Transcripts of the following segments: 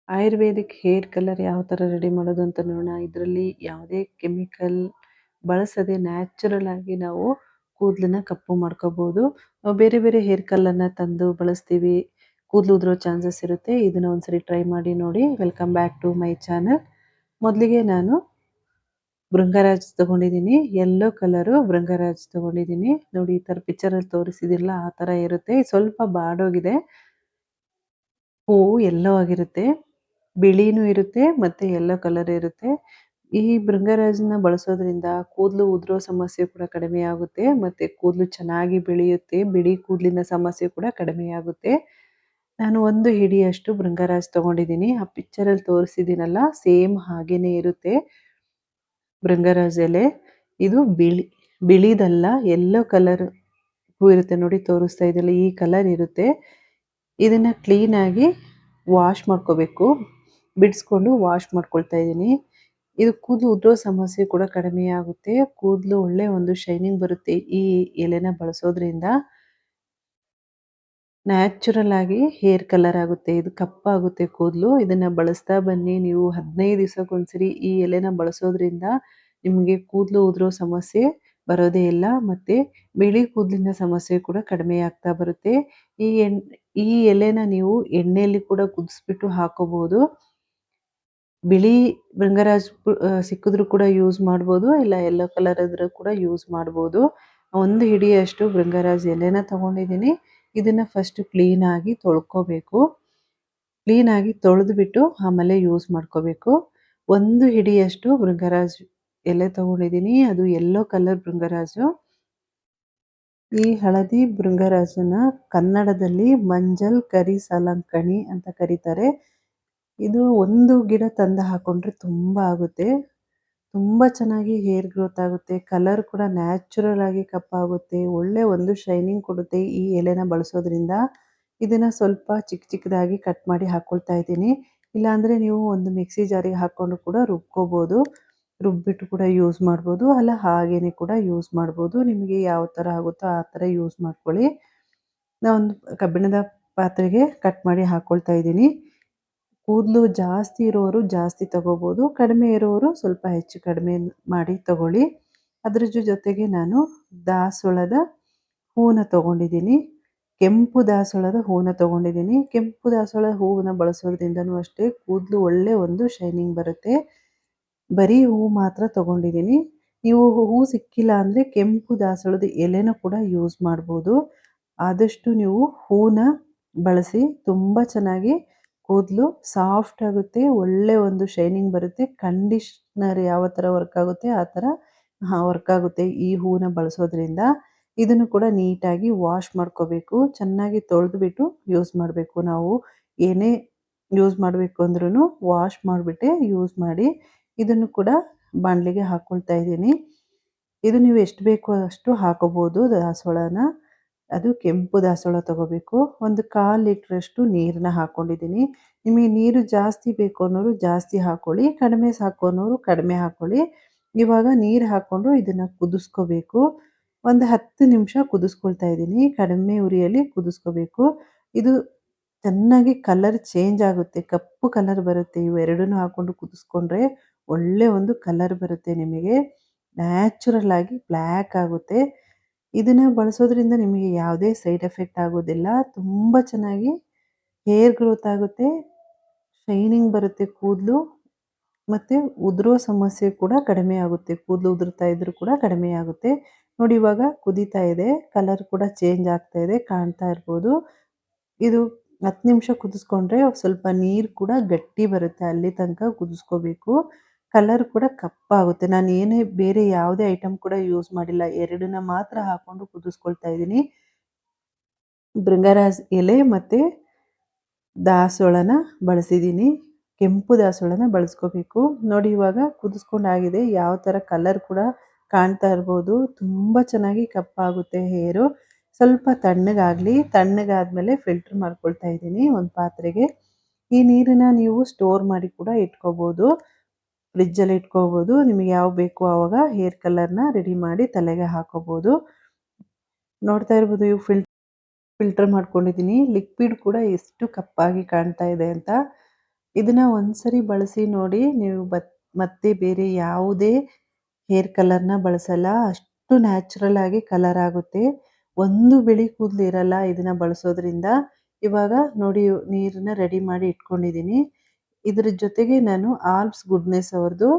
Ayurvedic hair colour ಯಾವ ಥರ ready ಮಾಡೋದು ಅಂತ ನೋಡೋಣ. ಇದರಲ್ಲಿ ಯಾವುದೇ ಕೆಮಿಕಲ್ ಬಳಸದೆ ನ್ಯಾಚುರಲ್ ಆಗಿ ನಾವು ಕೂದಲನ್ನ ಕಪ್ಪು ಮಾಡ್ಕೋಬಹುದು. ಬೇರೆ ಬೇರೆ ಹೇರ್ ಕಲರ್ನ ತಂದು ಬಳಸ್ತೀವಿ. ಕೂದಲು ಉದುರೋ ಚಾನ್ಸಸ್ ಇರುತ್ತೆ. ಇದನ್ನ ಒಂದ್ಸರಿ ಟ್ರೈ ಮಾಡಿ ನೋಡಿ. Welcome back to my channel. ಮೊದಲಿಗೆ ನಾನು ಭೃಂಗರಾಜ್ ತಗೊಂಡಿದ್ದೀನಿ. ಯೆಲ್ಲೋ ಕಲರು ಭೃಂಗರಾಜ್ ತಗೊಂಡಿದ್ದೀನಿ. ನೋಡಿ, ಈ ಥರ ಪಿಕ್ಚರಲ್ಲಿ ತೋರಿಸಿದಿರಲ್ಲ ಆ ಥರ ಇರುತ್ತೆ. ಸ್ವಲ್ಪ ಬಾಡೋಗಿದೆ. ಹೂವು ಯೆಲ್ಲೋ ಆಗಿರುತ್ತೆ. ಬಿಳಿನೂ ಇರುತ್ತೆ ಮತ್ತೆ ಯೆಲ್ಲೋ ಕಲರ್ ಇರುತ್ತೆ. ಈ ಭೃಂಗರಾಜನ ಬಳಸೋದ್ರಿಂದ ಕೂದಲು ಉದುರೋ ಸಮಸ್ಯೆ ಕೂಡ ಕಡಿಮೆ ಆಗುತ್ತೆ ಮತ್ತೆ ಕೂದಲು ಚೆನ್ನಾಗಿ ಬೆಳೆಯುತ್ತೆ. ಬಿಳಿ ಕೂದಲಿನ ಸಮಸ್ಯೆ ಕೂಡ ಕಡಿಮೆ ಆಗುತ್ತೆ. ನಾನು 1 ಹಿಡಿಯಷ್ಟು ಭೃಂಗರಾಜ್ ತಗೊಂಡಿದ್ದೀನಿ. ಆ ಪಿಕ್ಚರಲ್ಲಿ ತೋರಿಸಿದ್ದೀನಲ್ಲ ಸೇಮ್ ಹಾಗೇನೆ ಇರುತ್ತೆ ಭೃಂಗರಾಜ್ ಎಲೆ. ಇದು ಬಿಳಿದಲ್ಲ, ಯೆಲ್ಲೋ ಕಲರ್ ಹೂ ಇರುತ್ತೆ ನೋಡಿ, ತೋರಿಸ್ತಾ ಇದೆಯಲ್ಲ ಈ ಕಲರ್ ಇರುತ್ತೆ. ಇದನ್ನ ಕ್ಲೀನ್ ಆಗಿ ವಾಶ್ ಮಾಡ್ಕೋಬೇಕು. ಬಿಡಿಸ್ಕೊಂಡು ವಾಶ್ ಮಾಡ್ಕೊಳ್ತಾ ಇದ್ದೀನಿ. ಇದು ಕೂದಲು ಉದುರೋ ಸಮಸ್ಯೆ ಕೂಡ ಕಡಿಮೆ ಆಗುತ್ತೆ. ಕೂದಲು ಒಳ್ಳೆ ಒಂದು ಶೈನಿಂಗ್ ಬರುತ್ತೆ ಈ ಎಲೆನ ಬಳಸೋದ್ರಿಂದ. ನ್ಯಾಚುರಲ್ ಆಗಿ ಹೇರ್ ಕಲರ್ ಆಗುತ್ತೆ. ಇದು ಕಪ್ಪಾಗುತ್ತೆ ಕೂದಲು. ಇದನ್ನ ಬಳಸ್ತಾ ಬನ್ನಿ. ನೀವು 15 ದಿವಸಕ್ಕೊಂದ್ಸರಿ ಈ ಎಲೆನ ಬಳಸೋದ್ರಿಂದ ನಿಮಗೆ ಕೂದಲು ಉದುರೋ ಸಮಸ್ಯೆ ಬರೋದೇ ಇಲ್ಲ. ಮತ್ತೆ ಬಿಳಿ ಕೂದಲಿನ ಸಮಸ್ಯೆ ಕೂಡ ಕಡಿಮೆ ಆಗ್ತಾ ಬರುತ್ತೆ. ಈ ಎಲೆನ ನೀವು ಎಣ್ಣೆಯಲ್ಲಿ ಕೂಡ ಕುದಿಸ್ಬಿಟ್ಟು ಹಾಕೋಬಹುದು. ಬಿಳಿ ಭೃಂಗರಾಜ್ ಸಿಕ್ಕಿದ್ರು ಕೂಡ ಯೂಸ್ ಮಾಡ್ಬೋದು, ಇಲ್ಲ ಯೆಲ್ಲೋ ಕಲರ್ ಇದ್ರೂ ಕೂಡ ಯೂಸ್ ಮಾಡ್ಬೋದು. 1 ಹಿಡಿಯಷ್ಟು ಭೃಂಗರಾಜ್ ಎಲೆನ ತಗೊಂಡಿದ್ದೀನಿ. ಇದನ್ನ ಫಸ್ಟ್ ಕ್ಲೀನ್ ಆಗಿ ತೊಳ್ಕೋಬೇಕು. ಕ್ಲೀನ್ ಆಗಿ ತೊಳೆದ್ಬಿಟ್ಟು ಆಮೇಲೆ ಯೂಸ್ ಮಾಡ್ಕೋಬೇಕು. 1 ಹಿಡಿಯಷ್ಟು ಭೃಂಗರಾಜ್ ಎಲೆ ತಗೊಂಡಿದ್ದೀನಿ. ಅದು ಯೆಲ್ಲೋ ಕಲರ್ ಭೃಂಗರಾಜು. ಈ ಹಳದಿ ಭೃಂಗರಾಜನ ಕನ್ನಡದಲ್ಲಿ ಮಂಜಲ್ ಕರಿ ಸಾಲಂಕಣಿ ಅಂತ ಕರೀತಾರೆ. ಇದು 1 ಗಿಡ ತಂದು ಹಾಕೊಂಡ್ರೆ ತುಂಬ ಆಗುತ್ತೆ. ತುಂಬ ಚೆನ್ನಾಗಿ ಹೇರ್ ಗ್ರೋತ್ ಆಗುತ್ತೆ. ಕಲರ್ ಕೂಡ ನ್ಯಾಚುರಲ್ ಆಗಿ ಕಪ್ಪಾಗುತ್ತೆ. ಒಳ್ಳೆ ಒಂದು ಶೈನಿಂಗ್ ಕೊಡುತ್ತೆ ಈ ಎಲೆನ ಬಳಸೋದ್ರಿಂದ. ಇದನ್ನ ಸ್ವಲ್ಪ ಚಿಕ್ಕ ಚಿಕ್ಕದಾಗಿ ಕಟ್ ಮಾಡಿ ಹಾಕ್ಕೊಳ್ತಾ ಇದ್ದೀನಿ. ಇಲ್ಲಾಂದರೆ ನೀವು ಒಂದು ಮಿಕ್ಸಿ ಜಾರಿಗೆ ಹಾಕ್ಕೊಂಡು ಕೂಡ ರುಬ್ಕೋಬೋದು. ರುಬ್ಬಿಟ್ಟು ಕೂಡ ಯೂಸ್ ಮಾಡ್ಬೋದು, ಅಲ್ಲ ಹಾಗೇನೆ ಕೂಡ ಯೂಸ್ ಮಾಡ್ಬೋದು. ನಿಮಗೆ ಯಾವ ಥರ ಆಗುತ್ತೋ ಆ ಥರ ಯೂಸ್ ಮಾಡ್ಕೊಳ್ಳಿ. ನಾನೊಂದು ಕಬ್ಬಿಣದ ಪಾತ್ರೆಗೆ ಕಟ್ ಮಾಡಿ ಹಾಕ್ಕೊಳ್ತಾ ಇದ್ದೀನಿ. ಕೂದಲು ಜಾಸ್ತಿ ಇರೋರು ಜಾಸ್ತಿ ತಗೋಬೋದು, ಕಡಿಮೆ ಇರೋರು ಸ್ವಲ್ಪ ಹೆಚ್ಚು ಕಡಿಮೆ ಮಾಡಿ ತಗೊಳ್ಳಿ. ಅದ್ರ ಜೊತೆಗೆ ನಾನು ದಾಸವಾಳದ ಹೂವನ್ನ ತಗೊಂಡಿದ್ದೀನಿ. ಕೆಂಪು ದಾಸವಾಳದ ಹೂವನ್ನ ತಗೊಂಡಿದ್ದೀನಿ. ಕೆಂಪು ದಾಸವಾಳ ಹೂವನ್ನ ಬಳಸೋದ್ರಿಂದನೂ ಅಷ್ಟೇ ಕೂದಲು ಒಳ್ಳೆ ಒಂದು ಶೈನಿಂಗ್ ಬರುತ್ತೆ. ಬರೀ ಹೂವು ಮಾತ್ರ ತಗೊಂಡಿದ್ದೀನಿ. ನೀವು ಹೂವು ಸಿಕ್ಕಿಲ್ಲ ಅಂದರೆ ಕೆಂಪು ದಾಸವಾಳದ ಎಲೆನೂ ಕೂಡ ಯೂಸ್ ಮಾಡ್ಬೋದು. ಆದಷ್ಟು ನೀವು ಹೂವನ್ನ ಬಳಸಿ. ತುಂಬ ಚೆನ್ನಾಗಿ ಕೂದಲು ಸಾಫ್ಟ್ ಆಗುತ್ತೆ. ಒಳ್ಳೆ ಒಂದು ಶೈನಿಂಗ್ ಬರುತ್ತೆ. ಕಂಡೀಷ್ನರ್ ಯಾವ ಥರ ವರ್ಕ್ ಆಗುತ್ತೆ ಆ ಥರ ವರ್ಕ್ ಆಗುತ್ತೆ ಈ ಹೂವನ್ನ ಬಳಸೋದ್ರಿಂದ. ಇದನ್ನು ಕೂಡ ನೀಟಾಗಿ ವಾಶ್ ಮಾಡ್ಕೋಬೇಕು. ಚೆನ್ನಾಗಿ ತೊಳೆದ್ಬಿಟ್ಟು ಯೂಸ್ ಮಾಡಬೇಕು. ನಾವು ಏನೇ ಯೂಸ್ ಮಾಡಬೇಕು ಅಂದ್ರೂ ವಾಶ್ ಮಾಡಿಬಿಟ್ಟೆ ಯೂಸ್ ಮಾಡಿ. ಇದನ್ನು ಕೂಡ ಬಾಣಲೆಗೆ ಹಾಕ್ಕೊಳ್ತಾ ಇದ್ದೀನಿ. ಇದು ನೀವು ಎಷ್ಟು ಬೇಕೋ ಅಷ್ಟು ಹಾಕೋಬೋದು ದಾಸವಾಳನ. ಅದು ಕೆಂಪು ದಾಸವಾಳ ತಗೋಬೇಕು. 1/4 ಲೀಟ್ರಷ್ಟು ನೀರನ್ನ ಹಾಕ್ಕೊಂಡಿದ್ದೀನಿ. ನಿಮಗೆ ನೀರು ಜಾಸ್ತಿ ಬೇಕು ಅನ್ನೋರು ಜಾಸ್ತಿ ಹಾಕ್ಕೊಳ್ಳಿ, ಕಡಿಮೆ ಸಾಕು ಅನ್ನೋರು ಕಡಿಮೆ ಹಾಕ್ಕೊಳ್ಳಿ. ಇವಾಗ ನೀರು ಹಾಕ್ಕೊಂಡು ಇದನ್ನು ಕುದಿಸ್ಕೋಬೇಕು. ಒಂದು 10 ನಿಮಿಷ ಕುದಿಸ್ಕೊಳ್ತಾ ಇದ್ದೀನಿ. ಕಡಿಮೆ ಉರಿಯಲ್ಲಿ ಕುದಿಸ್ಕೋಬೇಕು. ಇದು ಚೆನ್ನಾಗಿ ಕಲರ್ ಚೇಂಜ್ ಆಗುತ್ತೆ. ಕಪ್ಪು ಕಲರ್ ಬರುತ್ತೆ. ಇವೆರಡನ್ನೂ ಹಾಕ್ಕೊಂಡು ಕುದಿಸ್ಕೊಂಡ್ರೆ ಒಳ್ಳೆ ಒಂದು ಕಲರ್ ಬರುತ್ತೆ ನಿಮಗೆ. ನ್ಯಾಚುರಲ್ ಆಗಿ ಬ್ಲ್ಯಾಕ್ ಆಗುತ್ತೆ. ಇದನ್ನು ಬಳಸೋದ್ರಿಂದ ನಿಮಗೆ ಯಾವುದೇ ಸೈಡ್ ಎಫೆಕ್ಟ್ ಆಗೋದಿಲ್ಲ. ತುಂಬ ಚೆನ್ನಾಗಿ ಹೇರ್ ಗ್ರೋತ್ ಆಗುತ್ತೆ, ಶೈನಿಂಗ್ ಬರುತ್ತೆ ಕೂದಲು, ಮತ್ತು ಉದುರೋ ಸಮಸ್ಯೆ ಕೂಡ ಕಡಿಮೆ ಆಗುತ್ತೆ. ಕೂದಲು ಉದುರ್ತಾ ಇದ್ರೂ ಕೂಡ ಕಡಿಮೆ ಆಗುತ್ತೆ. ನೋಡಿ, ಇವಾಗ ಕುದೀತಾ ಇದೆ. ಕಲರ್ ಕೂಡ ಚೇಂಜ್ ಆಗ್ತಾ ಇದೆ, ಕಾಣ್ತಾ ಇರ್ಬೋದು. ಇದು 10 ನಿಮಿಷ ಕುದಿಸ್ಕೊಂಡ್ರೆ ಸ್ವಲ್ಪ ನೀರು ಕೂಡ ಗಟ್ಟಿ ಬರುತ್ತೆ. ಅಲ್ಲಿ ತನಕ ಕುದಿಸ್ಕೋಬೇಕು. ಕಲರ್ ಕೂಡ ಕಪ್ಪಾಗುತ್ತೆ. ನಾನು ಏನೇ ಬೇರೆ ಯಾವುದೇ ಐಟಮ್ ಕೂಡ ಯೂಸ್ ಮಾಡಿಲ್ಲ. ಎರಡನ್ನ ಮಾತ್ರ ಹಾಕ್ಕೊಂಡು ಕುದಿಸ್ಕೊಳ್ತಾ ಇದ್ದೀನಿ. ಭೃಂಗರಾಜ್ ಎಲೆ ಮತ್ತು ದಾಸವಾಳನ ಬಳಸಿದ್ದೀನಿ. ಕೆಂಪು ದಾಸವಾಳನ ಬಳಸ್ಕೋಬೇಕು. ನೋಡಿ, ಇವಾಗ ಕುದಿಸ್ಕೊಂಡಾಗಿದೆ. ಯಾವ ಥರ ಕಲರ್ ಕೂಡ ಕಾಣ್ತಾ ಇರ್ಬೋದು. ತುಂಬ ಚೆನ್ನಾಗಿ ಕಪ್ಪಾಗುತ್ತೆ ಹೇರು. ಸ್ವಲ್ಪ ತಣ್ಣಗಾಗಲಿ. ತಣ್ಣಗಾದ್ಮೇಲೆ ಫಿಲ್ಟರ್ ಮಾಡ್ಕೊಳ್ತಾ ಇದ್ದೀನಿ ಒಂದು ಪಾತ್ರೆಗೆ. ಈ ನೀರನ್ನು ನೀವು ಸ್ಟೋರ್ ಮಾಡಿ ಕೂಡ ಇಟ್ಕೋಬೋದು. ಫ್ರಿಜ್ಜಲ್ಲಿ ಇಟ್ಕೋಬೋದು. ನಿಮಗೆ ಯಾವ ಬೇಕೋ ಆವಾಗ ಹೇರ್ ಕಲರ್ನ ರೆಡಿ ಮಾಡಿ ತಲೆಗೆ ಹಾಕೋಬೋದು. ನೋಡ್ತಾ ಇರ್ಬೋದು, ಇವು ಫಿಲ್ಟರ್ ಮಾಡ್ಕೊಂಡಿದ್ದೀನಿ. ಲಿಕ್ವಿಡ್ ಕೂಡ ಎಷ್ಟು ಕಪ್ಪಾಗಿ ಕಾಣ್ತಾ ಇದೆ ಅಂತ. ಇದನ್ನ ಒಂದ್ಸರಿ ಬಳಸಿ ನೋಡಿ. ನೀವು ಮತ್ತೆ ಬೇರೆ ಯಾವುದೇ ಹೇರ್ ಕಲರ್‌ನ ಬಳಸಲ್ಲ. ಅಷ್ಟು ನ್ಯಾಚುರಲ್ ಆಗಿ ಕಲರ್ ಆಗುತ್ತೆ. ಒಂದು ಬಿಳಿ ಕೂದಲು ಇರಲ್ಲ ಇದನ್ನ ಬಳಸೋದ್ರಿಂದ. ಇವಾಗ ನೋಡಿ ನೀರನ್ನ ರೆಡಿ ಮಾಡಿ ಇಟ್ಕೊಂಡಿದ್ದೀನಿ. ಇದ್ರ ಜೊತೆಗೆ ನಾನು ಆಲ್ಪ್ಸ್ ಗುಡ್ನೆಸ್ ಅವ್ರದ್ದು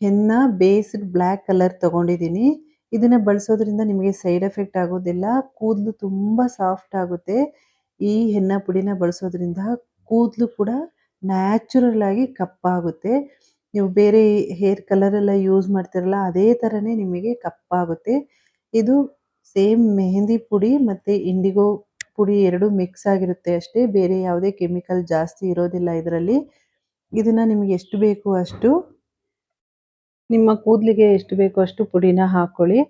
ಹೆನ್ನಾ ಬೇಸ್ಡ್ ಬ್ಲಾಕ್ ಕಲರ್ ತಗೊಂಡಿದ್ದೀನಿ. ಇದನ್ನ ಬಳಸೋದ್ರಿಂದ ನಿಮಗೆ ಸೈಡ್ ಎಫೆಕ್ಟ್ ಆಗೋದಿಲ್ಲ. ಕೂದಲು ತುಂಬ ಸಾಫ್ಟ್ ಆಗುತ್ತೆ. ಈ ಹೆನ್ನಾ ಪುಡಿನ ಬಳಸೋದ್ರಿಂದ ಕೂದಲು ಕೂಡ ನ್ಯಾಚುರಲ್ ಆಗಿ ಕಪ್ಪಾಗುತ್ತೆ. ನೀವು ಬೇರೆ ಹೇರ್ ಕಲರ್ ಎಲ್ಲ ಯೂಸ್ ಮಾಡ್ತಿರಲ್ಲ ಅದೇ ಥರನೇ ನಿಮಗೆ ಕಪ್ಪಾಗುತ್ತೆ. ಇದು ಸೇಮ್ ಮೆಹಂದಿ ಪುಡಿ ಮತ್ತು ಇಂಡಿಗೋ ಪುಡಿ 2 ಮಿಕ್ಸ್ ಆಗಿರುತ್ತೆ ಅಷ್ಟೇ. ಬೇರೆ ಯಾವುದೇ ಕೆಮಿಕಲ್ ಜಾಸ್ತಿ ಇರೋದಿಲ್ಲ ಇದರಲ್ಲಿ. ಇದನ್ನ ನಿಮಗೆ ಎಷ್ಟು ಬೇಕು ಅಷ್ಟು ನಿಮ್ಮ ಕೂದಲಿಗೆ ಎಷ್ಟು ಬೇಕೋ ಅಷ್ಟು ಪುಡಿನ ಹಾಕ್ಕೊಳ್ಳಿ.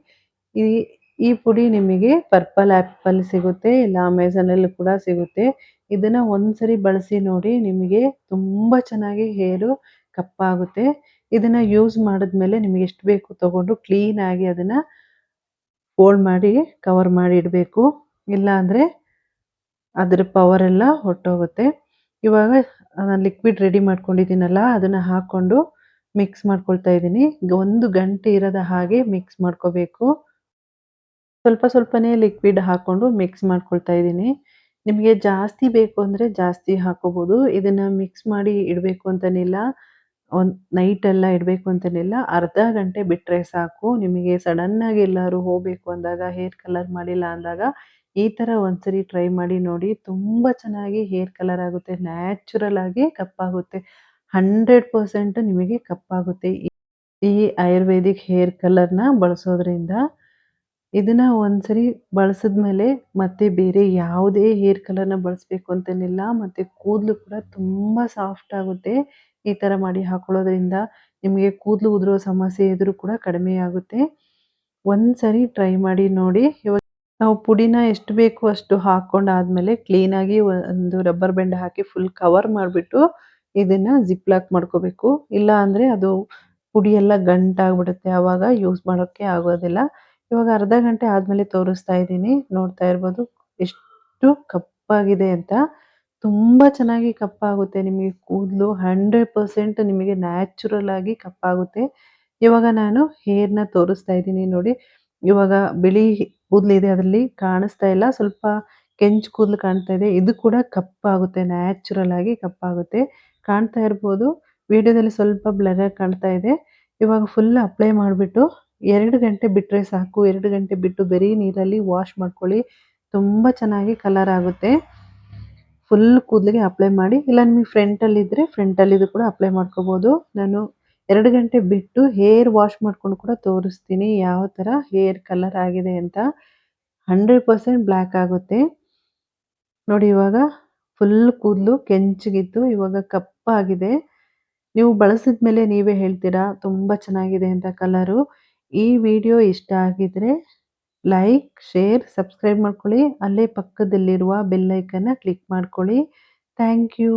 ಈ ಈ ಪುಡಿ ನಿಮಗೆ ಪರ್ಪಲ್ ಆ್ಯಪಲ್ಲಿ ಸಿಗುತ್ತೆ, ಇಲ್ಲ ಅಮೆಝಾನಲ್ಲೂ ಕೂಡ ಸಿಗುತ್ತೆ. ಇದನ್ನ ಒಂದ್ಸರಿ ಬಳಸಿ ನೋಡಿ. ನಿಮಗೆ ತುಂಬ ಚೆನ್ನಾಗಿ ಹೇರು ಕಪ್ಪಾಗುತ್ತೆ. ಇದನ್ನ ಯೂಸ್ ಮಾಡಿದ್ಮೇಲೆ ನಿಮಗೆ ಎಷ್ಟು ಬೇಕು ತಗೊಂಡು ಕ್ಲೀನಾಗಿ ಅದನ್ನ ಫೋಲ್ಡ್ ಮಾಡಿ ಕವರ್ ಮಾಡಿ ಇಡಬೇಕು. ಇಲ್ಲ ಅಂದರೆ ಅದರ ಪವರ್ ಎಲ್ಲ ಹೊರ್ಟೋಗುತ್ತೆ. ಇವಾಗ ಲಿಕ್ವಿಡ್ ರೆಡಿ ಮಾಡ್ಕೊಂಡಿದ್ದೀನಲ್ಲ ಅದನ್ನ ಹಾಕ್ಕೊಂಡು ಮಿಕ್ಸ್ ಮಾಡ್ಕೊಳ್ತಾ ಇದ್ದೀನಿ. 1 ಗಂಟೆ ಇರದ ಹಾಗೆ ಮಿಕ್ಸ್ ಮಾಡ್ಕೋಬೇಕು. ಸ್ವಲ್ಪ ಸ್ವಲ್ಪನೇ ಲಿಕ್ವಿಡ್ ಹಾಕ್ಕೊಂಡು ಮಿಕ್ಸ್ ಮಾಡ್ಕೊಳ್ತಾ ಇದ್ದೀನಿ. ನಿಮಗೆ ಜಾಸ್ತಿ ಬೇಕು ಅಂದರೆ ಜಾಸ್ತಿ ಹಾಕ್ಕೋಬೋದು. ಇದನ್ನ ಮಿಕ್ಸ್ ಮಾಡಿ ಇಡಬೇಕು ಅಂತೇನಿಲ್ಲ. ನೈಟ್ ಎಲ್ಲ ಇಡಬೇಕು ಅಂತೇನಿಲ್ಲ. ಅರ್ಧ ಗಂಟೆ ಬಿಟ್ಟರೆ ಸಾಕು. ನಿಮಗೆ ಸಡನ್ನಾಗಿ ಎಲ್ಲಾದ್ರೂ ಹೋಗಬೇಕು ಅಂದಾಗ, ಹೇರ್ ಕಲರ್ ಮಾಡಿಲ್ಲ ಅಂದಾಗ ಈ ಥರ ಒಂದ್ಸರಿ ಟ್ರೈ ಮಾಡಿ ನೋಡಿ. ತುಂಬ ಚೆನ್ನಾಗಿ ಹೇರ್ ಕಲರ್ ಆಗುತ್ತೆ. ನ್ಯಾಚುರಲ್ ಆಗಿ ಕಪ್ಪಾಗುತ್ತೆ. 100% ನಿಮಗೆ ಕಪ್ಪಾಗುತ್ತೆ. ಈ ಆಯುರ್ವೇದಿಕ್ ಹೇರ್ ಕಲರ್‌ನ ಬಳಸೋದ್ರಿಂದ. ಇದನ್ನ ಒಂದ್ಸರಿ ಬಳಸಿದ್ಮೇಲೆ ಮತ್ತೆ ಬೇರೆ ಯಾವುದೇ ಹೇರ್ ಕಲರ್‌ನ ಬಳಸಬೇಕು ಅಂತೇನಿಲ್ಲ. ಮತ್ತೆ ಕೂದಲು ಕೂಡ ತುಂಬ ಸಾಫ್ಟ್ ಆಗುತ್ತೆ. ಈ ಥರ ಮಾಡಿ ಹಾಕೊಳ್ಳೋದ್ರಿಂದ ನಿಮಗೆ ಕೂದಲು ಉದುರೋ ಸಮಸ್ಯೆ ಇದ್ರೂ ಕೂಡ ಕಡಿಮೆ ಆಗುತ್ತೆ. ಒಂದ್ಸರಿ ಟ್ರೈ ಮಾಡಿ ನೋಡಿ. ಇವಾಗ ನಾವು ಪುಡಿನ ಎಷ್ಟು ಬೇಕು ಅಷ್ಟು ಹಾಕ್ಕೊಂಡಾದ್ಮೇಲೆ ಕ್ಲೀನಾಗಿ ಒಂದು ರಬ್ಬರ್ ಬ್ಯಾಂಡ್ ಹಾಕಿ ಫುಲ್ ಕವರ್ ಮಾಡಿಬಿಟ್ಟು ಇದನ್ನ ಜಿಪ್ ಲಾಕ್ ಮಾಡ್ಕೋಬೇಕು. ಇಲ್ಲ ಅಂದರೆ ಅದು ಪುಡಿ ಎಲ್ಲ ಗಂಟಾಗ್ಬಿಡುತ್ತೆ. ಆವಾಗ ಯೂಸ್ ಮಾಡೋಕ್ಕೆ ಆಗೋದಿಲ್ಲ. ಇವಾಗ ಅರ್ಧ ಗಂಟೆ ಆದಮೇಲೆ ತೋರಿಸ್ತಾ ಇದ್ದೀನಿ. ನೋಡ್ತಾ ಇರ್ಬೋದು ಎಷ್ಟು ಕಪ್ಪಾಗಿದೆ ಅಂತ. ತುಂಬ ಚೆನ್ನಾಗಿ ಕಪ್ಪಾಗುತ್ತೆ ನಿಮಗೆ ಕೂದಲು. 100% ನಿಮಗೆ ನ್ಯಾಚುರಲ್ ಆಗಿ ಕಪ್ಪಾಗುತ್ತೆ. ಇವಾಗ ನಾನು ಹೇರ್‌ನ ತೋರಿಸ್ತಾ ಇದ್ದೀನಿ ನೋಡಿ. ಇವಾಗ ಬಿಳಿ ಕೂದಲಿದೆ ಅದರಲ್ಲಿ ಕಾಣಿಸ್ತಾ ಇಲ್ಲ. ಸ್ವಲ್ಪ ಕೆಂಚು ಕೂದಲು ಕಾಣ್ತಾ ಇದೆ. ಇದು ಕೂಡ ಕಪ್ಪಾಗುತ್ತೆ. ನ್ಯಾಚುರಲ್ ಆಗಿ ಕಪ್ಪಾಗುತ್ತೆ. ಕಾಣ್ತಾ ಇರ್ಬೋದು. ವಿಡಿಯೋದಲ್ಲಿ ಸ್ವಲ್ಪ ಬ್ಲರ್ ಆಗಿ ಕಾಣ್ತಾ ಇದೆ. ಇವಾಗ ಫುಲ್ ಅಪ್ಲೈ ಮಾಡಿಬಿಟ್ಟು 2 ಗಂಟೆ ಬಿಟ್ಟರೆ ಸಾಕು. 2 ಗಂಟೆ ಬಿಟ್ಟು ಬರೀ ನೀರಲ್ಲಿ ವಾಶ್ ಮಾಡ್ಕೊಳ್ಳಿ. ತುಂಬ ಚೆನ್ನಾಗಿ ಕಲರ್ ಆಗುತ್ತೆ. ಫುಲ್ ಕೂದಲಿಗೆ ಅಪ್ಲೈ ಮಾಡಿ. ಇಲ್ಲ ನಿಮಗೆ ಫ್ರಂಟಲ್ಲಿದ್ದರೆ ಫ್ರಂಟಲ್ಲಿದು ಕೂಡ ಅಪ್ಲೈ ಮಾಡ್ಕೋಬೋದು. ನಾನು 2 ಗಂಟೆ ಬಿಟ್ಟು ಹೇರ್ ವಾಶ್ ಮಾಡ್ಕೊಂಡು ಕೂಡ ತೋರಿಸ್ತೀನಿ ಯಾವ ಥರ ಹೇರ್ ಕಲರ್ ಆಗಿದೆ ಅಂತ. 100% ಬ್ಲ್ಯಾಕ್ ಆಗುತ್ತೆ. ನೋಡಿ ಇವಾಗ ಫುಲ್ ಕೂದಲು ಕೆಂಚಗಿತ್ತು. ಇವಾಗ ಕಪ್ಪಾಗಿದೆ. ನೀವು ಬಳಸಿದ ಮೇಲೆ ನೀವೇ ಹೇಳ್ತೀರಾ ತುಂಬ ಚೆನ್ನಾಗಿದೆ ಅಂತ ಕಲರು. ಈ ವಿಡಿಯೋ ಇಷ್ಟ ಆಗಿದ್ರೆ ಲೈಕ್, ಶೇರ್, ಸಬ್ಸ್ಕ್ರೈಬ್ ಮಾಡ್ಕೊಳ್ಳಿ. ಅಲ್ಲೇ ಪಕ್ಕದಲ್ಲಿರುವ ಬೆಲ್ ಐಕನ್ನ ಕ್ಲಿಕ್ ಮಾಡ್ಕೊಳ್ಳಿ. Thank you.